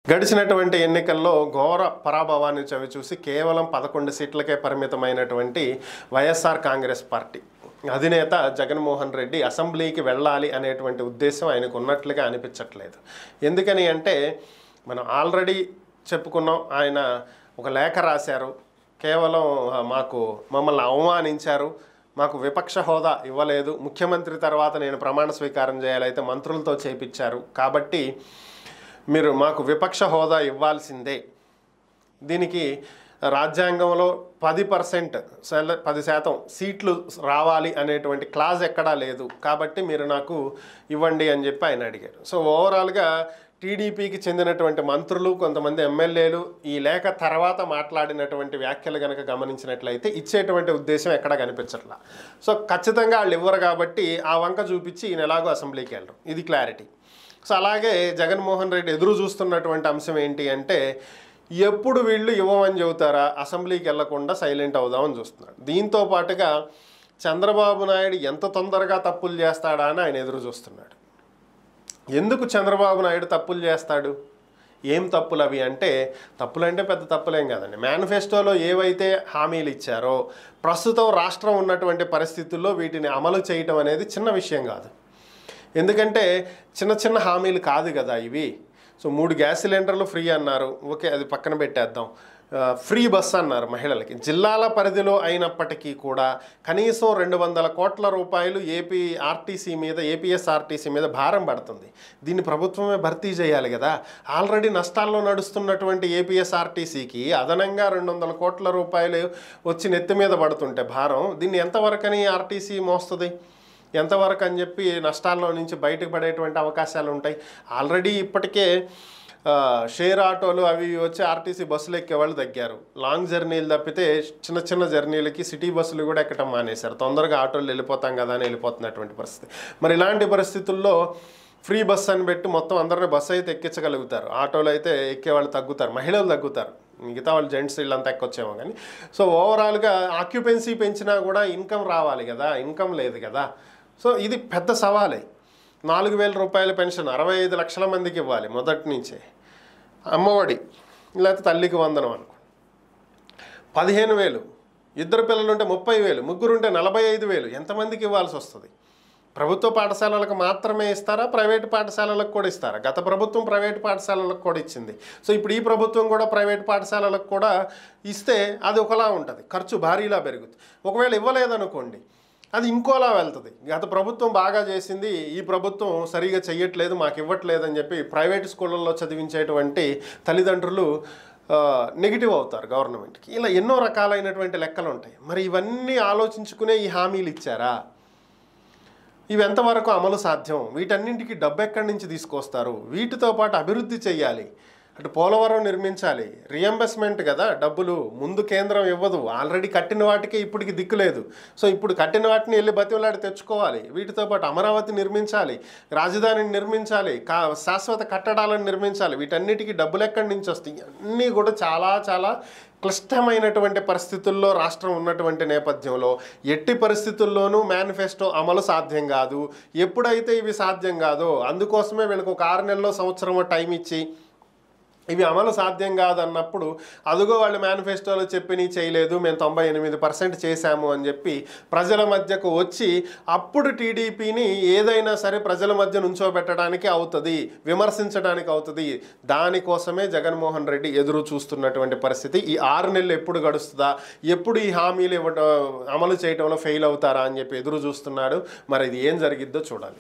గడిచినటువంటి ఎన్నికల్లో ఘోర పరాభవాన్ని చవిచూసి కేవలం 11 సీట్లకే పరిమితమైనటువంటి వైఎస్ఆర్ కాంగ్రెస్ పార్టీ అధినేత జగన్మోహన్ రెడ్డి అసెంబ్లీకి వెళ్ళాలి అనేటువంటి ఉద్దేశం ఆయనకు ఉన్నట్లుగా అనిపించట్లేదు. ఎందుకని అంటే మనం ఆల్రెడీ చెప్పుకున్నాం, ఆయన ఒక లేఖ రాశారు. కేవలం మమ్మల్ని అవమానించారు, మాకు విపక్ష హోదా ఇవ్వలేదు, ముఖ్యమంత్రి తర్వాత నేను ప్రమాణ స్వీకారం చేయాలైతే మంత్రులతో చేయించారు, కాబట్టి మీరు మాకు విపక్ష హోదా ఇవ్వాల్సిందే, దీనికి రాజ్యాంగంలో 10% సీట్లు రావాలి అనేటువంటి క్లాజ్ ఎక్కడా లేదు, కాబట్టి మీరు నాకు ఇవ్వండి అని చెప్పి ఆయన అడిగారు. సో ఓవరాల్గా టీడీపీకి చెందినటువంటి మంత్రులు, కొంతమంది ఎమ్మెల్యేలు ఈ లేఖ తర్వాత మాట్లాడినటువంటి వ్యాఖ్యలు కనుక గమనించినట్లయితే ఇచ్చేటువంటి ఉద్దేశం ఎక్కడా కనిపించట్లా. సో ఖచ్చితంగా వాళ్ళు ఇవ్వరు కాబట్టి ఆ వంక చూపించి ఈయన ఎలాగో అసెంబ్లీకి వెళ్ళరు, ఇది క్లారిటీ. సో అలాగే జగన్మోహన్ రెడ్డి ఎదురు చూస్తున్నటువంటి అంశం ఏంటి అంటే ఎప్పుడు వీళ్ళు ఇవ్వమని చెబుతారా, అసెంబ్లీకి వెళ్లకుండా సైలెంట్ అవుదామని చూస్తున్నాడు. దీంతో పాటుగా చంద్రబాబు నాయుడు ఎంత తొందరగా తప్పులు చేస్తాడా అని ఆయన ఎదురు చూస్తున్నాడు. ఎందుకు చంద్రబాబు నాయుడు తప్పులు చేస్తాడు? ఏం తప్పులు అవి అంటే, తప్పులంటే పెద్ద తప్పులేం కాదండి. మేనిఫెస్టోలో ఏవైతే హామీలు ఇచ్చారో ప్రస్తుతం రాష్ట్రం ఉన్నటువంటి పరిస్థితుల్లో వీటిని అమలు చేయటం అనేది చిన్న విషయం కాదు. ఎందుకంటే చిన్న చిన్న హామీలు కాదు కదా ఇవి. సో 3 గ్యాస్ సిలిండర్లు ఫ్రీ అన్నారు, ఓకే, అది పక్కన పెట్టేద్దాం. ఫ్రీ బస్ అన్నారు మహిళలకి. జిల్లాల పరిధిలో అయినప్పటికీ కూడా కనీసం 200 కోట్ల రూపాయలు ఏపీఎస్ఆర్టీసీ మీద భారం పడుతుంది. దీన్ని ప్రభుత్వమే భర్తీ చేయాలి కదా. ఆల్రెడీ నష్టాల్లో నడుస్తున్నటువంటి ఏపీఎస్ఆర్టీసీకి అదనంగా 200 కోట్ల రూపాయలు వచ్చి నెత్తి మీద పడుతుంటే భారం, దీన్ని ఎంతవరకని ఆర్టీసీ మోస్తుంది, ఎంతవరకు అని చెప్పి నష్టాల్లో నుంచి బయటకు పడేటువంటి అవకాశాలు ఉంటాయి. ఆల్రెడీ ఇప్పటికే షేర్ ఆటోలు అవి వచ్చి ఆర్టీసీ బస్సులు ఎక్కేవాళ్ళు తగ్గారు. లాంగ్ జర్నీలు తప్పితే చిన్న చిన్న జర్నీలకి సిటీ బస్సులు కూడా ఎక్కడం మానేశారు. తొందరగా ఆటోలు వెళ్ళిపోతాం కదా అని వెళ్ళిపోతున్నటువంటి పరిస్థితి. మరి ఇలాంటి పరిస్థితుల్లో ఫ్రీ బస్ అని పెట్టి మొత్తం అందరినీ బస్సు అయితే ఎక్కించగలుగుతారు, ఆటోలు అయితే ఎక్కేవాళ్ళు తగ్గుతారు, మహిళలు తగ్గుతారు, మిగతా వాళ్ళు జెంట్స్ వీళ్ళంతా ఎక్కొచ్చేమో. కానీ సో ఓవరాల్గా ఆక్యుపెన్సీ పెంచినా కూడా ఇన్కమ్ రావాలి కదా, ఇన్కమ్ లేదు కదా. సో ఇది పెద్ద సవాలే. 4,000 రూపాయల పెన్షన్ 65 లక్షల మందికి ఇవ్వాలి మొదటి నుంచే. అమ్మఒడి లేకపోతే తల్లికి వందనం అనుకో 15,000, ఇద్దరు పిల్లలుంటే 30,000, ముగ్గురుంటే 45,000, ఎంతమందికి ఇవ్వాల్సి వస్తుంది? ప్రభుత్వ పాఠశాలలకు మాత్రమే ఇస్తారా, ప్రైవేటు పాఠశాలలకు కూడా ఇస్తారా? గత ప్రభుత్వం ప్రైవేటు పాఠశాలలకు కూడా ఇచ్చింది. సో ఇప్పుడు ఈ ప్రభుత్వం కూడా ప్రైవేటు పాఠశాలలకు కూడా ఇస్తే అది ఒకలా ఉంటుంది, ఖర్చు భారీలా పెరుగుతుంది. ఒకవేళ ఇవ్వలేదనుకోండి, అది ఇంకోలా వెళ్తుంది. గత ప్రభుత్వం బాగా చేసింది, ఈ ప్రభుత్వం సరిగా చెయ్యట్లేదు, మాకు ఇవ్వట్లేదు అని చెప్పి ప్రైవేట్ స్కూళ్ళల్లో చదివించేటువంటి తల్లిదండ్రులు నెగిటివ్ అవుతారు గవర్నమెంట్కి. ఇలా ఎన్నో రకాలైనటువంటి లెక్కలు ఉంటాయి. మరి ఇవన్నీ ఆలోచించుకునే ఈ హామీలు ఇచ్చారా? ఇవి ఎంతవరకు అమలు సాధ్యం? వీటన్నింటికి డబ్బు ఎక్కడి నుంచి తీసుకొస్తారు? వీటితో పాటు అభివృద్ధి చెయ్యాలి. అటు పోలవరం నిర్మించాలి, రియంబర్స్మెంట్ కదా డబ్బులు, ముందు కేంద్రం ఇవ్వదు. ఆల్రెడీ కట్టిన వాటికే ఇప్పటికి దిక్కు లేదు. సో ఇప్పుడు కట్టిన వాటిని వెళ్ళి బతిమలాడి తెచ్చుకోవాలి. వీటితో పాటు అమరావతి నిర్మించాలి, రాజధానిని నిర్మించాలి, శాశ్వత కట్టడాలను నిర్మించాలి. వీటన్నిటికీ డబ్బులు ఎక్కడి నుంచి వస్తాయి? అన్నీ కూడా చాలా చాలా క్లిష్టమైనటువంటి పరిస్థితుల్లో రాష్ట్రం ఉన్నటువంటి నేపథ్యంలో ఎట్టి పరిస్థితుల్లోనూ మేనిఫెస్టో అమలు సాధ్యం కాదు. ఎప్పుడైతే ఇవి సాధ్యం కాదో అందుకోసమే వీళ్ళకి ఒక 6 నెలల్లో సంవత్సరమో టైం ఇచ్చి ఇవి అమలు సాధ్యం కాదన్నప్పుడు అదుగో వాళ్ళు మేనిఫెస్టోలో చెప్పి చేయలేదు, మేము 98% చేశాము అని చెప్పి ప్రజల మధ్యకు వచ్చి అప్పుడు టీడీపీని ఏదైనా సరే ప్రజల మధ్య నుంచోబెట్టడానికి అవుతుంది, విమర్శించడానికి అవుతుంది. దానికోసమే జగన్మోహన్ రెడ్డి ఎదురు చూస్తున్నటువంటి పరిస్థితి. ఈ 6 నెలలు ఎప్పుడు గడుస్తుందా, ఎప్పుడు ఈ హామీలు అమలు చేయడంలో ఫెయిల్ అవుతారా అని చెప్పి ఎదురు చూస్తున్నాడు. మరి ఇది ఏం జరిగిద్దో చూడాలి.